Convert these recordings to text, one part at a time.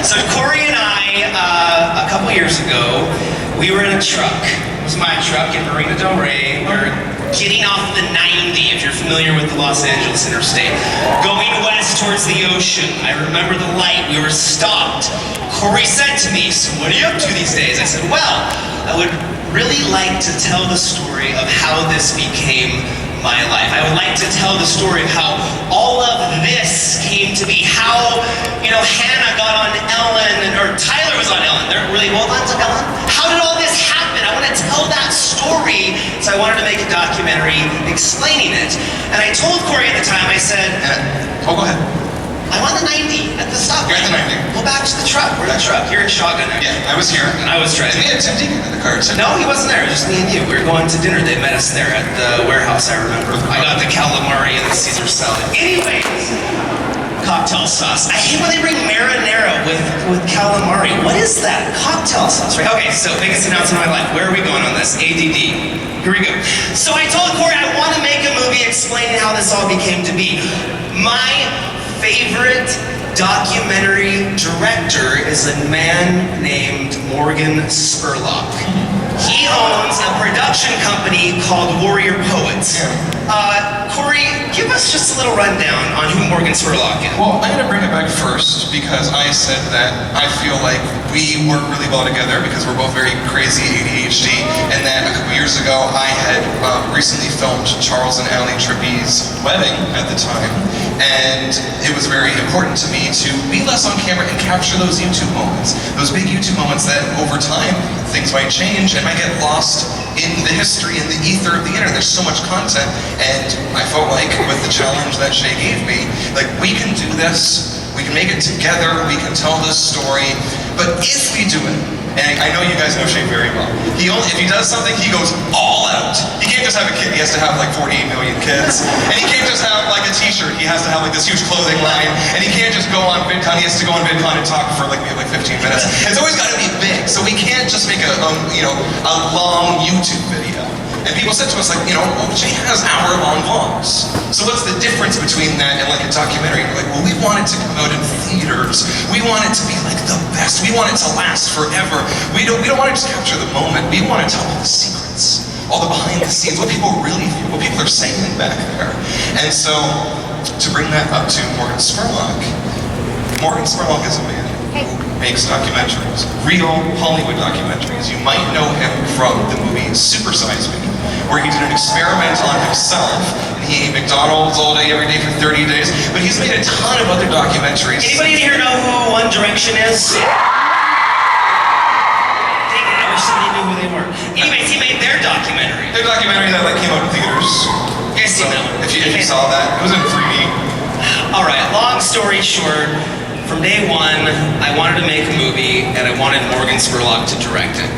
So Corey and I, a couple years ago, we were in a truck. It was my truck in Marina Del Rey. We were getting off the 90, if you're familiar with the Los Angeles interstate, going west towards the ocean. I remember the light. We were stopped. Corey said to me, "So what are you up to these days?" I said, "Well, I would really like to tell the story of how this became my life. I would like to tell the story of how all of this came to be, how, Hannah got on Ellen, or Tyler was on Ellen. Were they both on Ellen? How did all this happen? I want to tell that story." So I wanted to make a documentary explaining it. And I told Corey at the time, I said, go ahead. "I'm on the 90 at the stop. You're at the 90. Go back to the truck. We're in the truck. You're in Shotgun there." Yeah, I was here. I was driving. It's empty in the car. No, he wasn't there. It was just me and you. We were going to dinner. They met us there at the warehouse, I remember. I got the calamari and the Caesar salad. Anyways, cocktail sauce. I hate when they bring marinara with calamari. What is that? Cocktail sauce, right? Okay, so biggest announcement of my life. Where are we going on this? ADD. Here we go. So I told Corey I want to make a movie explaining how this all became to be. My favorite documentary director is a man named Morgan Spurlock. He owns a production company called Warrior Poets. Corey, give us just a little rundown on who Morgan Spurlock is. Well, I'm going to bring it back first because I said that I feel like we work really well together because we're both very crazy ADHD, and that a couple years ago I had recently filmed Charles and Allie Trippi's wedding at the time, and it was very important to me to be less on camera and capture those YouTube moments, those big YouTube moments that over time things might change and might get lost in the history and the ether of the internet. There's so much content, and I felt like with the challenge that Shay gave me, like, we can do this, we can make it together, we can tell this story, but if we do it, and I know you guys know Shay very well, if he does something, he goes all out. He can't just have a kid, he has to have like 48 million kids, and he can't just have like a t-shirt, he has to have like this huge clothing line, and he can't just go on VidCon, he has to go on VidCon and talk for like maybe 15 minutes. It's always got to be big, so we can't just make a long YouTube video. And people said to us, like, well, Jay has hour-long vlogs. So what's the difference between that and like a documentary? We're like, well, we want it to come out in theaters. We want it to be like the best. We want it to last forever. We don't want to just capture the moment. We want to tell all the secrets, all the behind the scenes, what people really feel, what people are saying back there. And so, to bring that up to Morgan Spurlock is a man who makes documentaries, real Hollywood documentaries. You might know him from the movie Super Size Me, where he did an experiment on himself, and he ate McDonald's all day, every day for 30 days, but he's made a ton of other documentaries. Anybody in here know who One Direction is? Dang it, I wish somebody knew who they were. Anyways, he made their documentary. Their documentary that came out in theaters. You guys seen that one? If you saw that, it was in 3D. Alright, long story short, from day one, I wanted to make a movie, and I wanted Morgan Spurlock to direct it.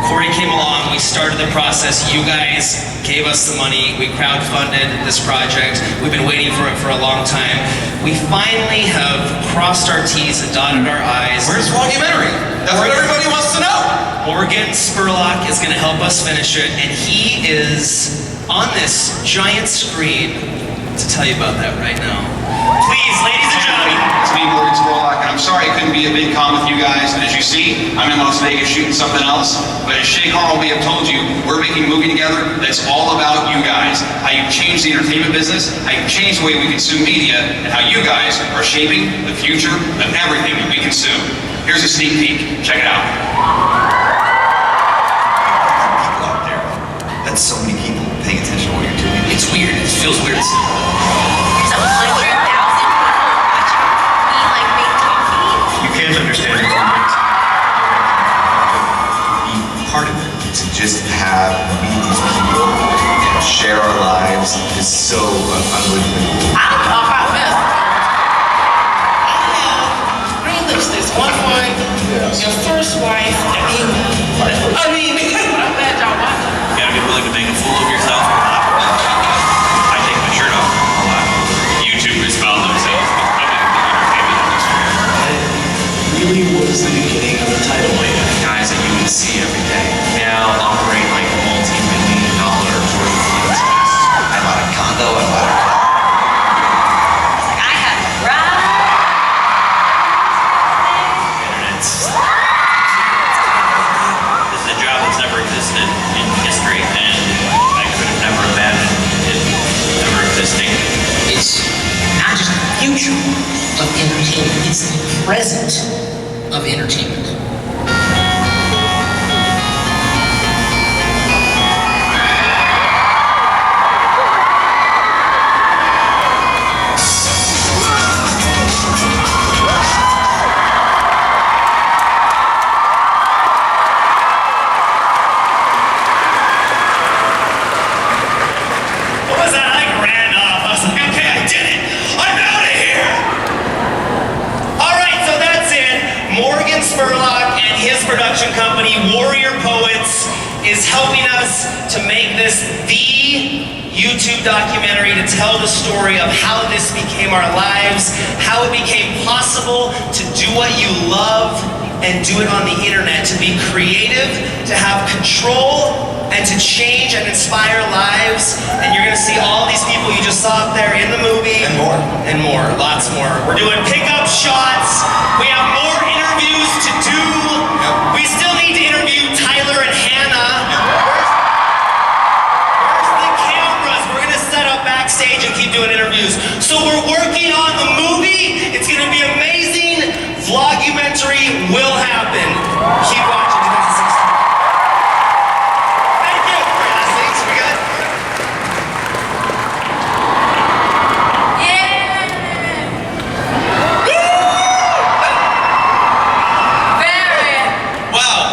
Corey came along, we started the process, you guys gave us the money, we crowdfunded this project, we've been waiting for it for a long time. We finally have crossed our T's and dotted our I's. Where's Vlogumentary? That's what everybody wants to know! Morgan Spurlock is going to help us finish it, and he is on this giant screen to tell you about that right now. Please, ladies and gentlemen. It's me, Morgan Spurlock, and I'm sorry I couldn't be at VidCon with you guys. And as you see, I'm in Las Vegas shooting something else. But as Shaycarl may have told you, we're making a movie together that's all about you guys. How you change the entertainment business, how you change the way we consume media, and how you guys are shaping the future of everything that we consume. Here's a sneak peek. Check it out. People out there. That's so many people paying attention to what you're doing. It's weird. It feels weird. There's 100,000 people watching me like make coffee. You can't understand it. Be part of it. To just meet these people and share our lives is so unbelievable. I don't know how I missed. Green lipsticks, one for your first wife, I'm glad y'all watching. You gotta be willing to make a fool of yourself a lot. I take my shirt off a lot. YouTubers found themselves becoming the entertainment industry. It really was the beginning of a tidal wave. Guys that you can see every day now operate like multi-million-dollar worth of I bought a condo, I bought a car. It's like I have a ride. entertainment. It's the present of entertainment. What was that? I ran off. I was like, okay, I did it. I'm out of here. All right, so that's it. Morgan Spurlock and his production company, Warrior Poets, is helping us to make this the YouTube documentary to tell the story of how this became our lives, how it became possible to do what you love and do it on the internet, to be creative, to have control, and to change and inspire lives. And you're gonna see all these people you just saw up there in the movie. And more. And more, lots more. We're doing pickup shots. We have more